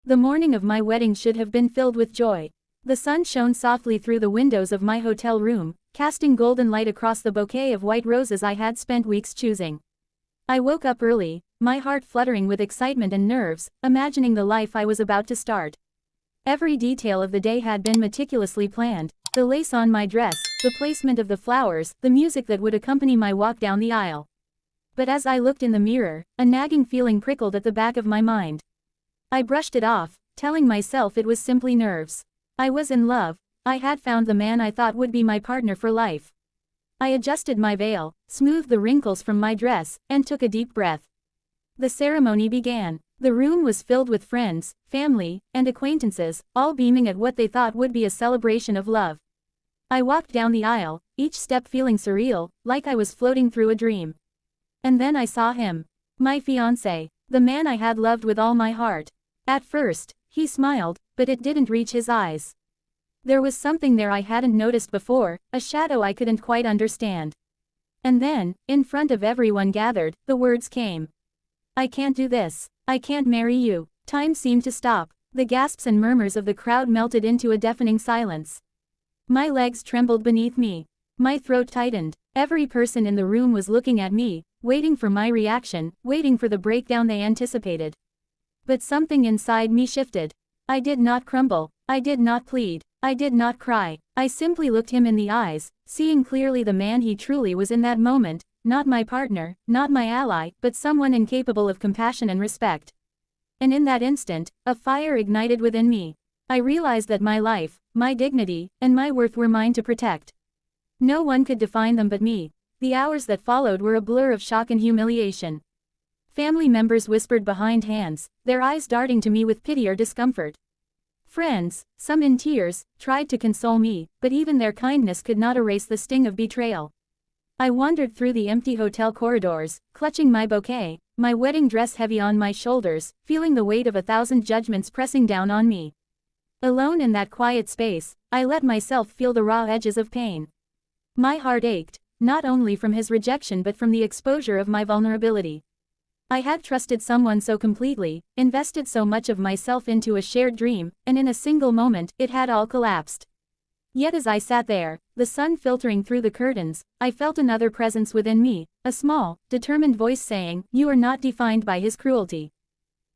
The morning of my wedding should have been filled with joy. The sun shone softly through the windows of my hotel room, casting golden light across the bouquet of white roses I had spent weeks choosing. I woke up early, my heart fluttering with excitement and nerves, imagining the life I was about to start. Every detail of the day had been meticulously planned: the lace on my dress, the placement of the flowers, the music that would accompany my walk down the aisle. But as I looked in the mirror, a nagging feeling prickled at the back of my mind. I brushed it off, telling myself it was simply nerves. I was in love. I had found the man I thought would be my partner for life. I adjusted my veil, smoothed the wrinkles from my dress, and took a deep breath. The ceremony began. The room was filled with friends, family, and acquaintances, all beaming at what they thought would be a celebration of love. I walked down the aisle, each step feeling surreal, like I was floating through a dream. And then I saw him. My fiancé. The man I had loved with all my heart. At first, he smiled, but it didn't reach his eyes. There was something there I hadn't noticed before, a shadow I couldn't quite understand. And then, in front of everyone gathered, the words came. "I can't do this. I can't marry you." Time seemed to stop. The gasps and murmurs of the crowd melted into a deafening silence. My legs trembled beneath me. My throat tightened. Every person in the room was looking at me, waiting for my reaction, waiting for the breakdown they anticipated. But something inside me shifted. I did not crumble. I did not plead. I did not cry. I simply looked him in the eyes, seeing clearly the man he truly was in that moment, not my partner, not my ally, but someone incapable of compassion and respect. And in that instant, a fire ignited within me. I realized that my life, my dignity, and my worth were mine to protect. No one could define them but me. The hours that followed were a blur of shock and humiliation. Family members whispered behind hands, their eyes darting to me with pity or discomfort. Friends, some in tears, tried to console me, but even their kindness could not erase the sting of betrayal. I wandered through the empty hotel corridors, clutching my bouquet, my wedding dress heavy on my shoulders, feeling the weight of 1,000 judgments pressing down on me. Alone in that quiet space, I let myself feel the raw edges of pain. My heart ached, not only from his rejection but from the exposure of my vulnerability. I had trusted someone so completely, invested so much of myself into a shared dream, and in a single moment, it had all collapsed. Yet as I sat there, the sun filtering through the curtains, I felt another presence within me, a small, determined voice saying, "You are not defined by his cruelty.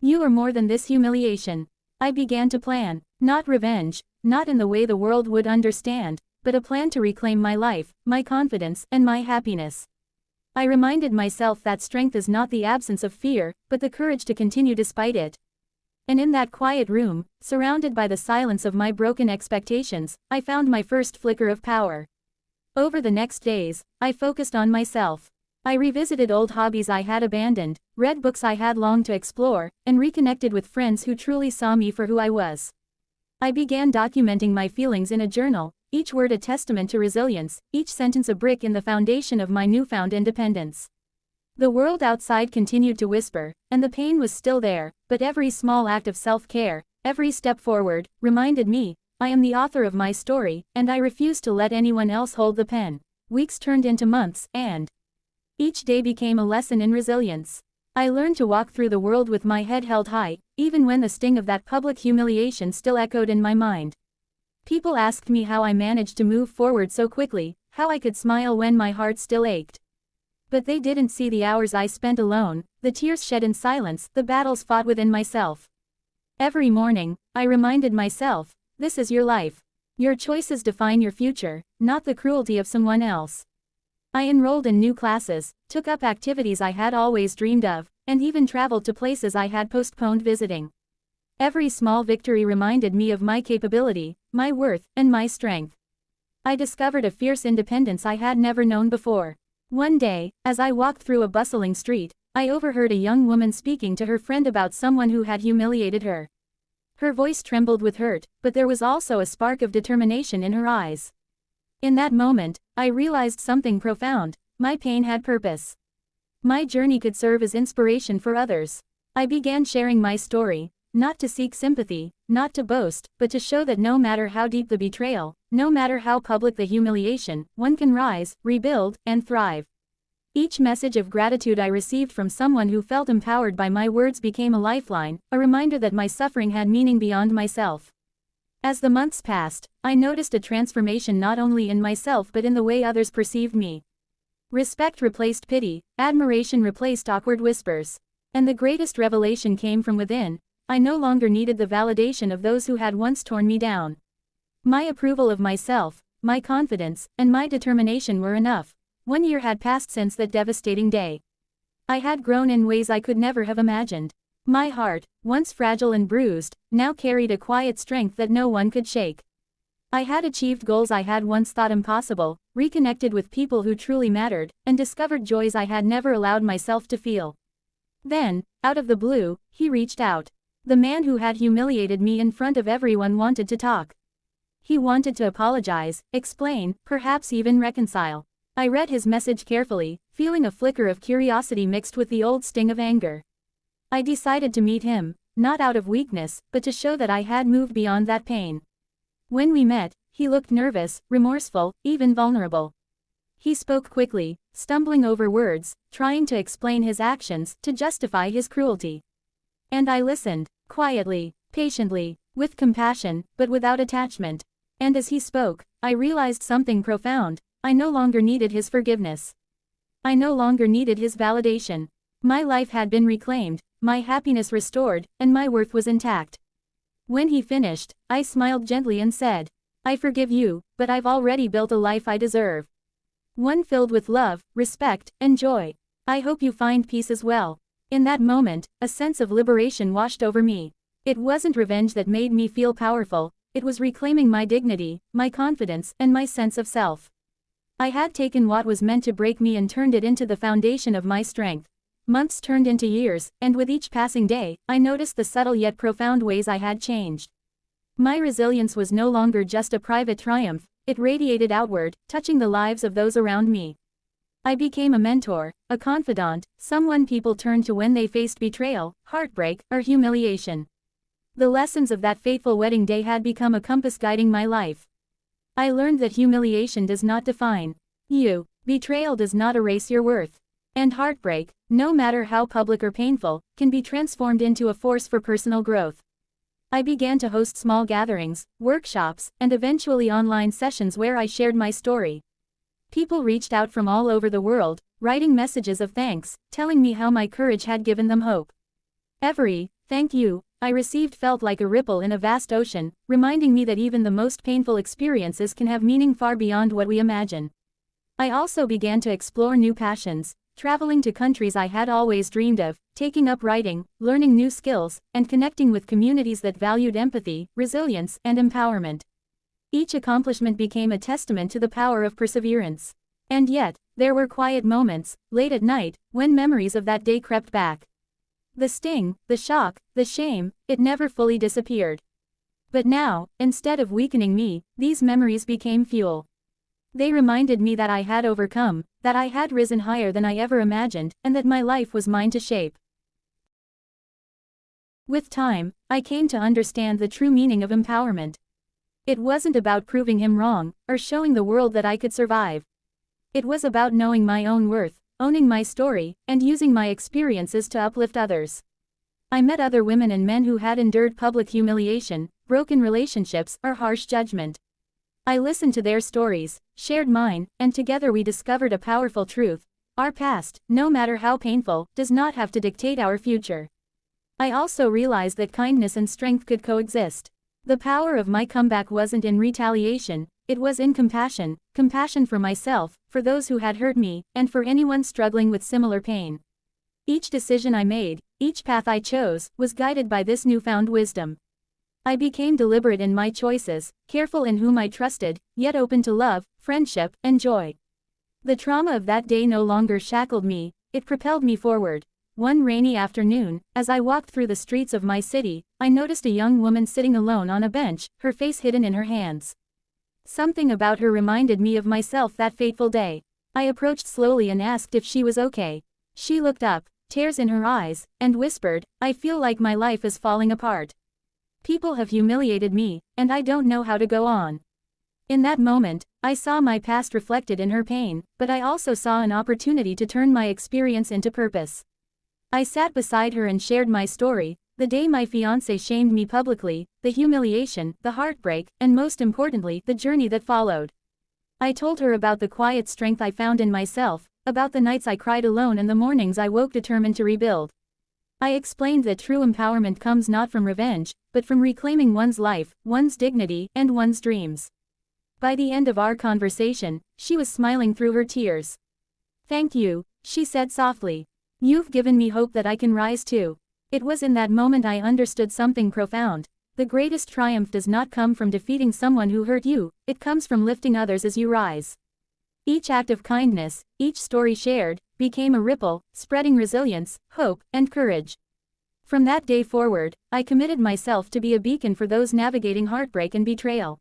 You are more than this humiliation." I began to plan, not revenge, not in the way the world would understand, but a plan to reclaim my life, my confidence, and my happiness. I reminded myself that strength is not the absence of fear, but the courage to continue despite it. And in that quiet room, surrounded by the silence of my broken expectations, I found my first flicker of power. Over the next days, I focused on myself. I revisited old hobbies I had abandoned, read books I had longed to explore, and reconnected with friends who truly saw me for who I was. I began documenting my feelings in a journal, each word a testament to resilience, each sentence a brick in the foundation of my newfound independence. The world outside continued to whisper, and the pain was still there, but every small act of self-care, every step forward, reminded me, I am the author of my story, and I refuse to let anyone else hold the pen. Weeks turned into months, and each day became a lesson in resilience. I learned to walk through the world with my head held high, even when the sting of that public humiliation still echoed in my mind. People asked me how I managed to move forward so quickly, how I could smile when my heart still ached. But they didn't see the hours I spent alone, the tears shed in silence, the battles fought within myself. Every morning, I reminded myself, this is your life. Your choices define your future, not the cruelty of someone else. I enrolled in new classes, took up activities I had always dreamed of, and even traveled to places I had postponed visiting. Every small victory reminded me of my capability, my worth, and my strength. I discovered a fierce independence I had never known before. One day, as I walked through a bustling street, I overheard a young woman speaking to her friend about someone who had humiliated her. Her voice trembled with hurt, but there was also a spark of determination in her eyes. In that moment, I realized something profound: my pain had purpose. My journey could serve as inspiration for others. I began sharing my story, not to seek sympathy, not to boast, but to show that no matter how deep the betrayal, no matter how public the humiliation, one can rise, rebuild, and thrive. Each message of gratitude I received from someone who felt empowered by my words became a lifeline, a reminder that my suffering had meaning beyond myself. As the months passed, I noticed a transformation not only in myself but in the way others perceived me. Respect replaced pity, admiration replaced awkward whispers. And the greatest revelation came from within. I no longer needed the validation of those who had once torn me down. My approval of myself, my confidence, and my determination were enough. 1 year had passed since that devastating day. I had grown in ways I could never have imagined. My heart, once fragile and bruised, now carried a quiet strength that no one could shake. I had achieved goals I had once thought impossible, reconnected with people who truly mattered, and discovered joys I had never allowed myself to feel. Then, out of the blue, he reached out. The man who had humiliated me in front of everyone wanted to talk. He wanted to apologize, explain, perhaps even reconcile. I read his message carefully, feeling a flicker of curiosity mixed with the old sting of anger. I decided to meet him, not out of weakness, but to show that I had moved beyond that pain. When we met, he looked nervous, remorseful, even vulnerable. He spoke quickly, stumbling over words, trying to explain his actions, to justify his cruelty. And I listened, quietly, patiently, with compassion, but without attachment. And as he spoke, I realized something profound. I no longer needed his forgiveness. I no longer needed his validation. My life had been reclaimed, my happiness restored, and my worth was intact. When he finished, I smiled gently and said, "I forgive you, but I've already built a life I deserve. One filled with love, respect, and joy. I hope you find peace as well." In that moment, a sense of liberation washed over me. It wasn't revenge that made me feel powerful, it was reclaiming my dignity, my confidence, and my sense of self. I had taken what was meant to break me and turned it into the foundation of my strength. Months turned into years, and with each passing day, I noticed the subtle yet profound ways I had changed. My resilience was no longer just a private triumph, it radiated outward, touching the lives of those around me. I became a mentor, a confidant, someone people turned to when they faced betrayal, heartbreak, or humiliation. The lessons of that fateful wedding day had become a compass guiding my life. I learned that humiliation does not define you, betrayal does not erase your worth. And heartbreak, no matter how public or painful, can be transformed into a force for personal growth. I began to host small gatherings, workshops, and eventually online sessions where I shared my story. People reached out from all over the world, writing messages of thanks, telling me how my courage had given them hope. Every "thank you" I received felt like a ripple in a vast ocean, reminding me that even the most painful experiences can have meaning far beyond what we imagine. I also began to explore new passions, traveling to countries I had always dreamed of, taking up writing, learning new skills, and connecting with communities that valued empathy, resilience, and empowerment. Each accomplishment became a testament to the power of perseverance. And yet, there were quiet moments, late at night, when memories of that day crept back. The sting, the shock, the shame, it never fully disappeared. But now, instead of weakening me, these memories became fuel. They reminded me that I had overcome, that I had risen higher than I ever imagined, and that my life was mine to shape. With time, I came to understand the true meaning of empowerment. It wasn't about proving him wrong, or showing the world that I could survive. It was about knowing my own worth, owning my story, and using my experiences to uplift others. I met other women and men who had endured public humiliation, broken relationships, or harsh judgment. I listened to their stories, shared mine, and together we discovered a powerful truth. Our past, no matter how painful, does not have to dictate our future. I also realized that kindness and strength could coexist. The power of my comeback wasn't in retaliation, it was in compassion, compassion for myself, for those who had hurt me, and for anyone struggling with similar pain. Each decision I made, each path I chose, was guided by this newfound wisdom. I became deliberate in my choices, careful in whom I trusted, yet open to love, friendship, and joy. The trauma of that day no longer shackled me, it propelled me forward. One rainy afternoon, as I walked through the streets of my city, I noticed a young woman sitting alone on a bench, her face hidden in her hands. Something about her reminded me of myself that fateful day. I approached slowly and asked if she was okay. She looked up, tears in her eyes, and whispered, "I feel like my life is falling apart. People have humiliated me, and I don't know how to go on." In that moment, I saw my past reflected in her pain, but I also saw an opportunity to turn my experience into purpose. I sat beside her and shared my story, the day my fiancé shamed me publicly, the humiliation, the heartbreak, and most importantly, the journey that followed. I told her about the quiet strength I found in myself, about the nights I cried alone and the mornings I woke determined to rebuild. I explained that true empowerment comes not from revenge, but from reclaiming one's life, one's dignity, and one's dreams. By the end of our conversation, she was smiling through her tears. "Thank you," she said softly. "You've given me hope that I can rise too." It was in that moment I understood something profound. The greatest triumph does not come from defeating someone who hurt you, it comes from lifting others as you rise. Each act of kindness, each story shared, became a ripple, spreading resilience, hope, and courage. From that day forward, I committed myself to be a beacon for those navigating heartbreak and betrayal.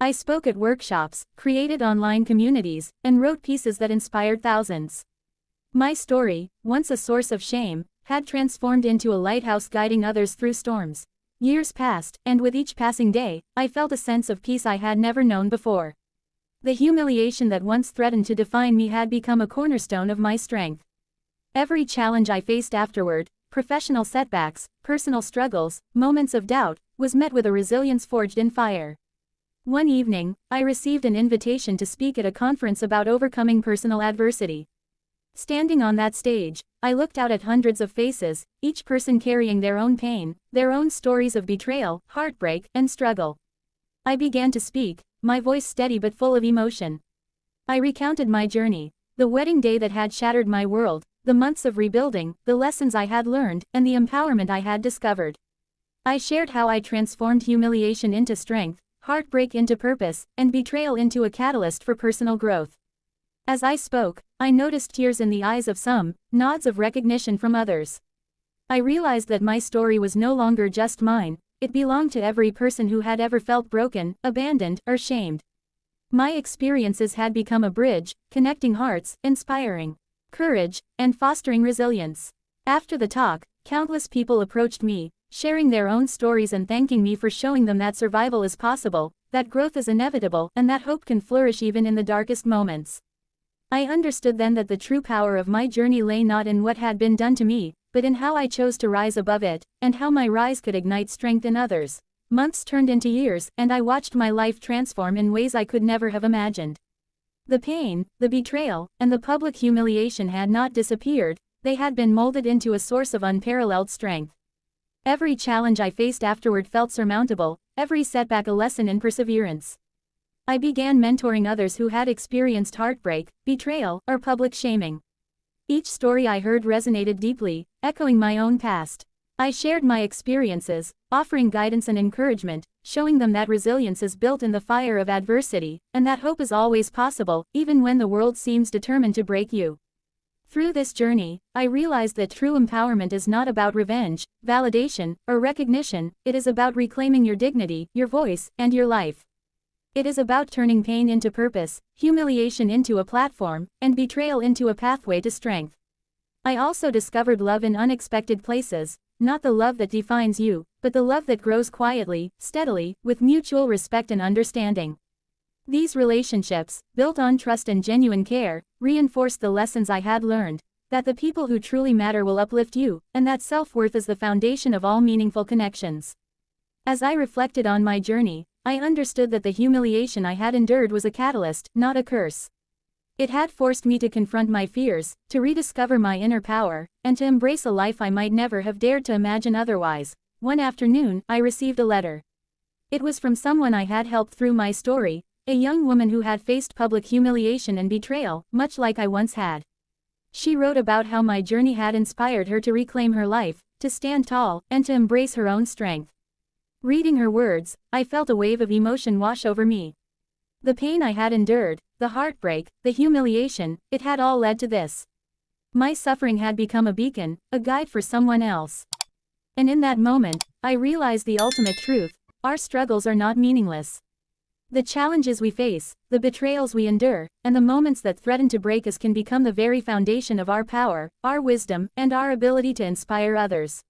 I spoke at workshops, created online communities, and wrote pieces that inspired thousands. My story, once a source of shame, had transformed into a lighthouse guiding others through storms. Years passed, and with each passing day, I felt a sense of peace I had never known before. The humiliation that once threatened to define me had become a cornerstone of my strength. Every challenge I faced afterward, professional setbacks, personal struggles, moments of doubt, was met with a resilience forged in fire. One evening, I received an invitation to speak at a conference about overcoming personal adversity. Standing on that stage, I looked out at hundreds of faces, each person carrying their own pain, their own stories of betrayal, heartbreak, and struggle. I began to speak, my voice steady but full of emotion. I recounted my journey, the wedding day that had shattered my world, the months of rebuilding, the lessons I had learned, and the empowerment I had discovered. I shared how I transformed humiliation into strength, heartbreak into purpose, and betrayal into a catalyst for personal growth. As I spoke, I noticed tears in the eyes of some, nods of recognition from others. I realized that my story was no longer just mine, it belonged to every person who had ever felt broken, abandoned, or shamed. My experiences had become a bridge, connecting hearts, inspiring courage, and fostering resilience. After the talk, countless people approached me, sharing their own stories and thanking me for showing them that survival is possible, that growth is inevitable, and that hope can flourish even in the darkest moments. I understood then that the true power of my journey lay not in what had been done to me, but in how I chose to rise above it, and how my rise could ignite strength in others. Months turned into years, and I watched my life transform in ways I could never have imagined. The pain, the betrayal, and the public humiliation had not disappeared, they had been molded into a source of unparalleled strength. Every challenge I faced afterward felt surmountable, every setback a lesson in perseverance. I began mentoring others who had experienced heartbreak, betrayal, or public shaming. Each story I heard resonated deeply, echoing my own past. I shared my experiences, offering guidance and encouragement, showing them that resilience is built in the fire of adversity, and that hope is always possible, even when the world seems determined to break you. Through this journey, I realized that true empowerment is not about revenge, validation, or recognition, it is about reclaiming your dignity, your voice, and your life. It is about turning pain into purpose, humiliation into a platform, and betrayal into a pathway to strength. I also discovered love in unexpected places, not the love that defines you, but the love that grows quietly, steadily, with mutual respect and understanding. These relationships, built on trust and genuine care, reinforced the lessons I had learned, that the people who truly matter will uplift you, and that self-worth is the foundation of all meaningful connections. As I reflected on my journey, I understood that the humiliation I had endured was a catalyst, not a curse. It had forced me to confront my fears, to rediscover my inner power, and to embrace a life I might never have dared to imagine otherwise. One afternoon, I received a letter. It was from someone I had helped through my story, a young woman who had faced public humiliation and betrayal, much like I once had. She wrote about how my journey had inspired her to reclaim her life, to stand tall, and to embrace her own strength. Reading her words, I felt a wave of emotion wash over me. The pain I had endured, the heartbreak, the humiliation, it had all led to this. My suffering had become a beacon, a guide for someone else. And in that moment, I realized the ultimate truth: our struggles are not meaningless. The challenges we face, the betrayals we endure, and the moments that threaten to break us can become the very foundation of our power, our wisdom, and our ability to inspire others.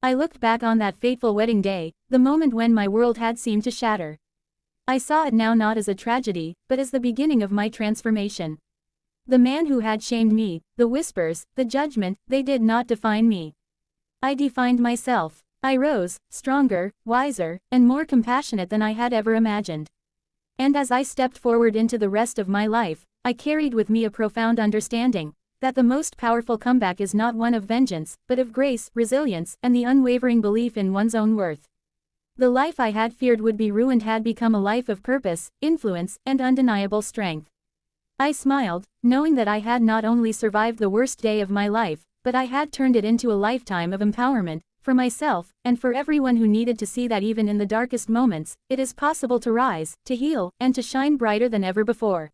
I looked back on that fateful wedding day, the moment when my world had seemed to shatter. I saw it now not as a tragedy, but as the beginning of my transformation. The man who had shamed me, the whispers, the judgment, they did not define me. I defined myself. I rose, stronger, wiser, and more compassionate than I had ever imagined. And as I stepped forward into the rest of my life, I carried with me a profound understanding that the most powerful comeback is not one of vengeance, but of grace, resilience, and the unwavering belief in one's own worth. The life I had feared would be ruined had become a life of purpose, influence, and undeniable strength. I smiled, knowing that I had not only survived the worst day of my life, but I had turned it into a lifetime of empowerment, for myself, and for everyone who needed to see that even in the darkest moments, it is possible to rise, to heal, and to shine brighter than ever before.